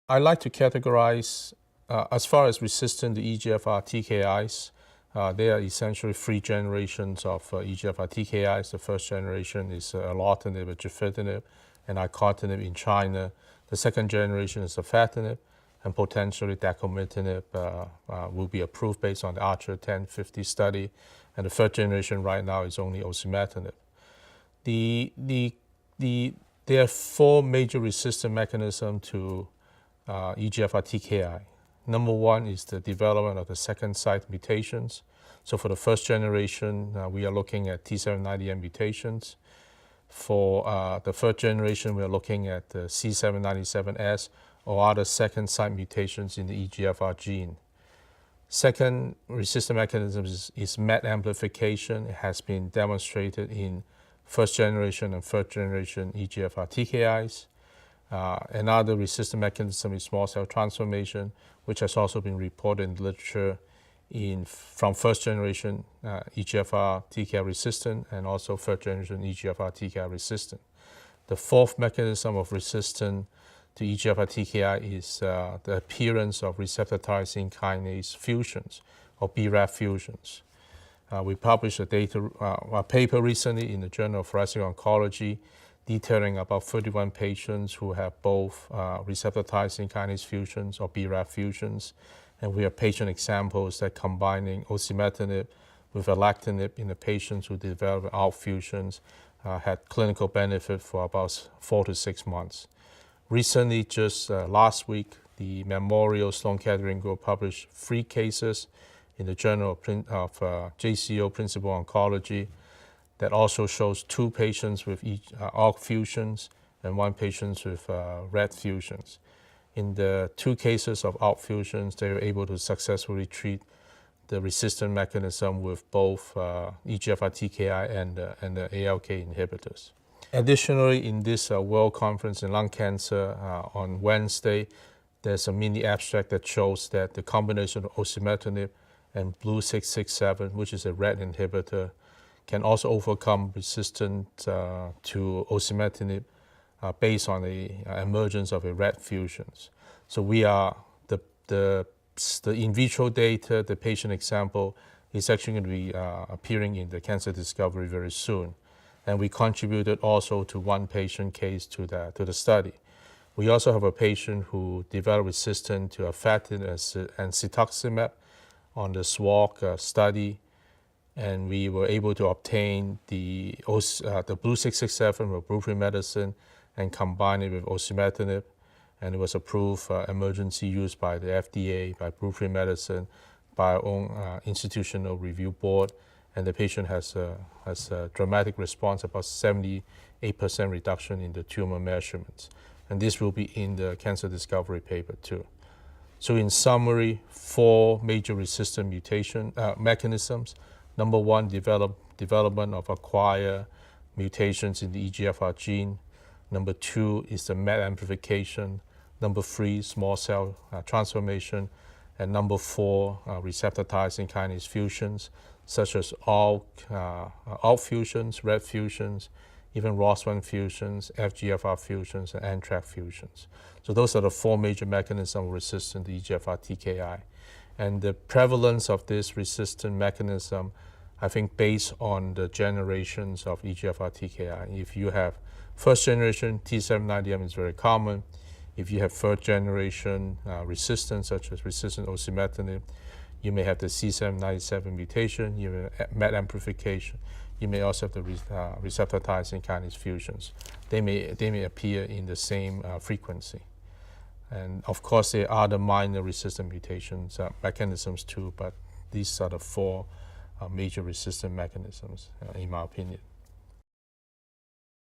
I like to categorize, as far as resistant to EGFR TKIs, they are essentially three generations of EGFR TKIs. The first generation is alartinib, gefitinib, and icotinib in China. The second generation is afatinib, and potentially dacomitinib will be approved based on the Archer 1050 study. And the third generation right now is only osimertinib. There are four major resistant mechanisms to EGFR TKI. Number one is the development of the second site mutations. So for the first generation, we are looking at T790M mutations. For the third generation, we are looking at the C797S or other second site mutations in the EGFR gene. Second resistant mechanism is MET amplification. It has been demonstrated in first generation and third generation EGFR TKIs. Another resistant mechanism is small cell transformation, which has also been reported in literature from first generation EGFR TKI resistant and also third generation EGFR TKI resistant. The fourth mechanism of resistance to EGFR TKI is the appearance of receptor tyrosine kinase fusions or BRAF fusions. We published a paper recently in the Journal of Thoracic Oncology detailing about 31 patients who have both receptor tyrosine kinase fusions or BRAF fusions. And we have patient examples that combining osimertinib with alectinib in the patients who developed ALK fusions had clinical benefit for about 4 to 6 months. Recently, just last week, the Memorial Sloan Kettering Group published 3 cases in the Journal of JCO Principal Oncology that also shows 2 patients with ALK fusions and 1 patient with RET fusions. In the 2 cases of ALK fusions, they were able to successfully treat the resistant mechanism with both EGFR TKI and the ALK inhibitors. Additionally, in this World Conference in Lung Cancer on Wednesday, there's a mini abstract that shows that the combination of osimertinib and BLU-667, which is a RET inhibitor, can also overcome resistance to osimertinib based on the emergence of a RET fusions. So we are the in vitro data, the patient example is actually going to be appearing in the Cancer Discovery very soon. And we contributed also to 1 patient case to the study. We also have a patient who developed resistance to afatinib and cetuximab on the SWOG study, and we were able to obtain the BLU-667 with Blueprint Medicine and combine it with osimertinib, and it was approved for emergency use by the FDA, by Blueprint Medicine, by our own institutional review board, and the patient has a dramatic response, about 78% reduction in the tumor measurements. And this will be in the Cancer Discovery paper too. So in summary, 4 major resistant mutation mechanisms. Number 1, development of acquired mutations in the EGFR gene. Number 2 is the MET amplification. Number 3, small cell transformation. And number 4, receptor tyrosine kinase fusions, such as ALK fusions, RET fusions, even ROS1 fusions, FGFR fusions, and NTRK fusions. So those are the 4 major mechanisms resistant to EGFR TKI. And the prevalence of this resistant mechanism, I think, based on the generations of EGFR TKI. If you have first generation T790M, is very common. If you have third generation resistance, such as resistant osimertinib, you may have the C797 mutation, you may have MET amplification. You may also have the receptor tyrosine kinase fusions. They may appear in the same frequency. And of course, there are other minor resistant mutations mechanisms too, but these are the 4 major resistant mechanisms, in my opinion.